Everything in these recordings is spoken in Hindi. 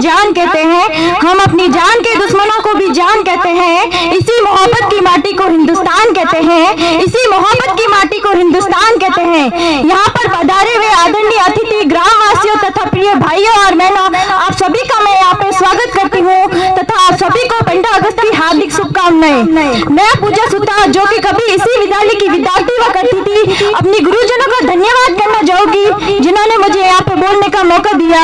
जान कहते हैं, हम अपनी जान के दुश्मनों को भी जान कहते हैं। इसी मोहब्बत की माटी को हिंदुस्तान कहते हैं, इसी मोहब्बत की माटी को हिंदुस्तान कहते हैं। यहाँ पर पधारे हुए आदरणीय अतिथि, ग्राम वासियों तथा प्रिय भाइयों और बहनों, आप सभी का मैं यहाँ पे स्वागत करती हूँ तथा आप सभी को 15 अगस्त की हार्दिक शुभकामनाएं। मैं पूजा सुता, जो कि कभी इसी विद्यालय की विद्यार्थी हुआ करती थी, अपनी गुरुजनों का धन्यवाद करना चाहूंगी जिन्होंने मुझे यहाँ पे बोलने का मौका दिया।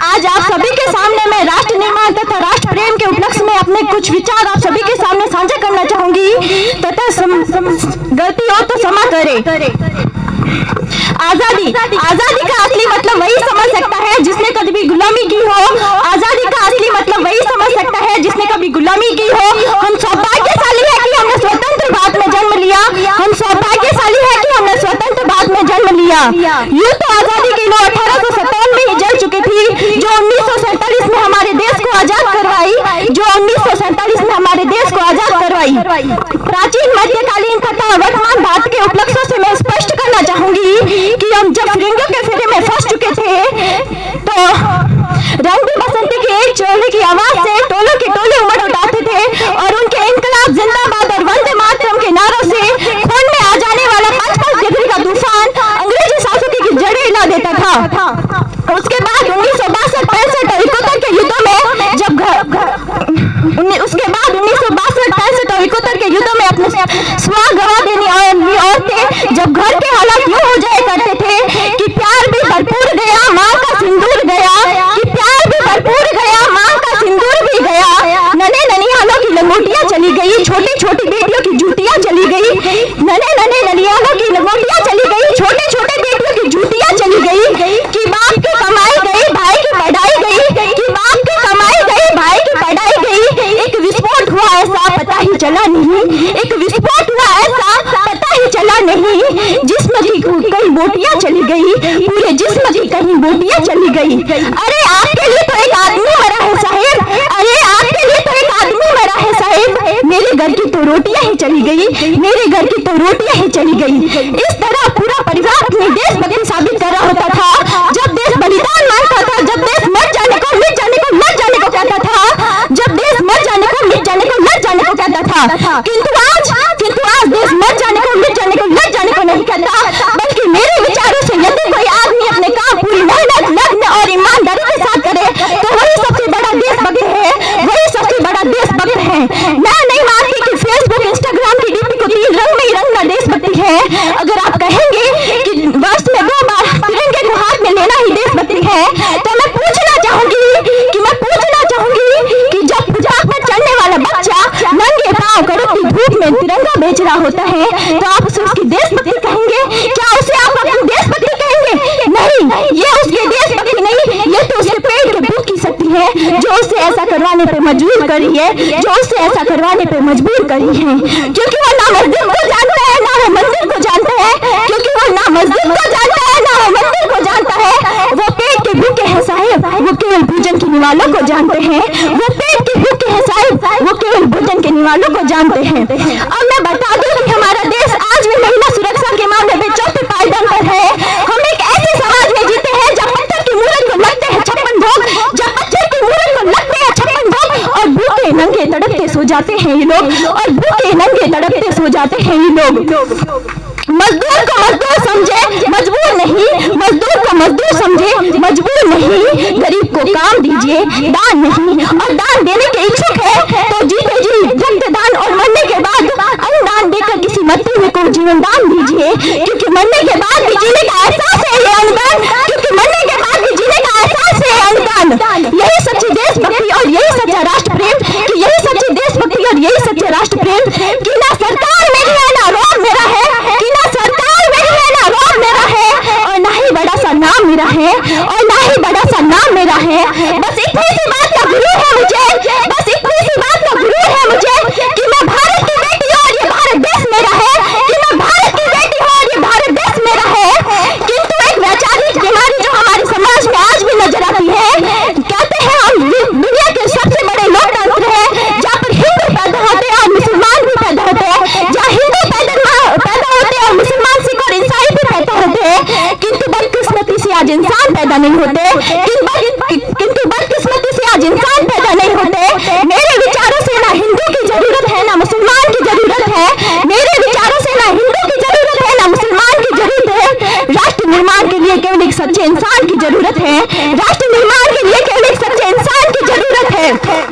आज आप सभी के सामने मैं राष्ट्र निर्माण तथा राष्ट्र प्रेम के उपलक्ष्य में अपने कुछ विचार आप सभी के सामने साझा करना चाहूंगी तथा गलती हो तो क्षमा करे। आजादी का असली मतलब वही समझ सकता है जिसने कभी गुलामी की हो। आजादी का असली मतलब वही समझ सकता है जिसने कभी गुलामी की हो। हम सौभाग्यशाली है कि हमने स्वतंत्र भारत में जन्म लिया। हम सौभाग्यशाली है कि हमने स्वतंत्र भारत में जन्म लिया। यूं तो आजादी की लौ 1857 में ही जल चुकी थी, जो 1947 में हमारे देश को आजाद करवाई, प्राचीन मध्यकालीन तथा वर्तमान भारत के उपलक्ष्यों से मैं स्पष्ट करना चाहूंगी कि हम जब फिरंगियों के फेरे में फंस चुके थे तो रंग बसंती की एक चोले की आवाज से टोलों के टोले उमड़ उठाते थे और उनके इंकलाब जिंदाबाद और वंदे मातरम के नारों से खून में आ जाने वाला 5-5 डिग्री का तूफान अंग्रेजी शासकों की जड़ें हिला देता था। उसके बाद 1962-65 और 71 के युद्धों में अपने स्वाह गवा देने वाली औरतें जब घर के हालात यूं हो जाया करते थे कि प्यार भी भरपूर गया, मां का सिंदूर गया, कि प्यार भी भरपूर गया, मां का सिंदूर भी गया। नन्हे ननिहालों की लंगोटियां चली गई, छोटी छोटी बेटियों की जूतियां चली गई। नन्हे ननिहालों की लंगोटियां चली गई, छोटे छोटे बेटियों की जूतियां चली गई। कि बाप की कमाई गई, भाई की पढ़ाई गई, कि बाप की कमाई गई, भाई की पढ़ाई गई। एक विस्फोट हुआ ऐसा पता ही चला नहीं, एक विस्फोट हुआ ऐसा पता ही चला नहीं। जिस्म की कहीं बोटियां चली गई, पूरे जिस्म की कहीं बोटियां चली गई। अरे आपके लिए तो एक आदमी मरा है साहिब, अरे आपके लिए तो एक आदमी मरा है साहिब। मेरे घर की तो रोटियां ही चली गई, मेरे घर की तो रोटियां ही चली गई। इस तरह पूरा परिवार अपनी देशभक्ति साबित कर रहा होता था। जब देश बलिदान मांगता था, जब देश मर जाने को मिट जाने को मर जाने को कहता था, जब देश मर जाने को मिट जाने को मर जाने को कहता था। किंतु आज देश मर जाने को मिट जाने को मर जाने को नहीं कहता, बल्कि मेरे विचारों से यदि कोई आदमी अपने काम पूरी मेहनत, लगन और ईमानदारी के साथ करे तो वही सबसे बड़ा देशभक्त है, वही सबसे बड़ा देशभक्त है। मैं नहीं मानती कि फेसबुक इंस्टाग्राम की डीपी को 3 रंग में ही रंगना देशभक्ति है। अगर आप कहेंगे कि वर्ष में 2 बार तिरंगे को हाथ में लेना ही देशभक्ति है, तो मैं पूछना चाहूंगी कि जब पूजा पर चढ़ने वाला बच्चा नंगे पांव कड़कती धूप में तिरंगा बेच रहा होता है तो आप उसे उसकी देशभक्ति कहेंगे? क्या उसे आप अपनी देशभक्ति कहेंगे? नहीं, ये उसकी देशभक्ति नहीं, ये तो उसके पेट के भूख की शक्ति है जो उसे ऐसा करवाने पे मजबूर करी है, जो उसे ऐसा करवाने पे मजबूर करी है। क्योंकि वो ना मस्जिद को जानता है, ना वो मंदिर को जानता है, क्योंकि वो ना मस्जिद को जानता है, ना वो मंदिर को जानता है। वो पेट के भूखे हैं साहिब, वो केवल भोजन के निवालों को जानते हैं। वो पेट के भूखे हैं साहिब, वो केवल भोजन के निवालों को जानते हैं। अब मैं बता दूं कि हमारा देश आज भी महिला सुरक्षा के मामले में चौथे पायदान पर है। हम एक ऐसे समाज में जीते हैं जब पत्थर की मूरत को लगते हैं 56 भोग, जब पत्थर की मूरत को लगते हैं 56 भोग और भूखे नंगे तड़पते सो जाते हैं ये लोग, और भूखे नंगे तड़पते सो जाते हैं ये लोग। मजदूर को मजदूर समझे, मजबूर नहीं, मजदूर को मजदूर समझे, मजबूर नहीं। गरीब को काम दीजिए, दान नहीं। और दान देने के इच्छुक है तो जीते जी रक्तदान और मरने के बाद अन्नदान देकर किसी मरते हुए को जीवन दान दीजिए, क्योंकि मरने के बाद भी जीने का एहसास है ये अन्नदान, क्योंकि मरने के बाद भी जीने का एहसास है अन्नदान। यही सच्ची देशभक्ति और यही सच्चा राष्ट्र प्रेम, कि यही सच्ची देशभक्ति और यही सच्चा राष्ट्र प्रेम कि ना सरकार मेरी है, ना रोब मेरा है, कि ना सरकार मेरी है, ना रोब मेरा है, और ना ही बड़ा सा नाम मेरा है, और ना ही बड़ा सा नाम मेरा है। बस इतनी सी बात का गुरु है मुझे, बस इतनी सी बात का गुरु है मुझे कि मैं भारत की बेटी हूं और ये भारत देश मेरा है, कि मैं भारत की बेटी हूं और ये भारत देश मेरा है। किंतु एक वैचारिक बीमारी जो हमारे समाज में आज भी नजर आती है, कहते हैं हम दुनिया के सबसे बड़े लोकतंत्र हैं जहाँ पर हिंदू पैदा होते हैं और मुसलमान भी पैदा होते हैं, जहाँ हिंदू पैदा होते हैं और मुसलमान, सिख और ईसाई भी पैदा होते हैं, किंतु बदकिस्मती से आज इंसान पैदा नहीं होते। किंतु केवल एक सच्चे इंसान की जरूरत है। राष्ट्र निर्माण के लिए केवल एक सच्चे इंसान की जरूरत है।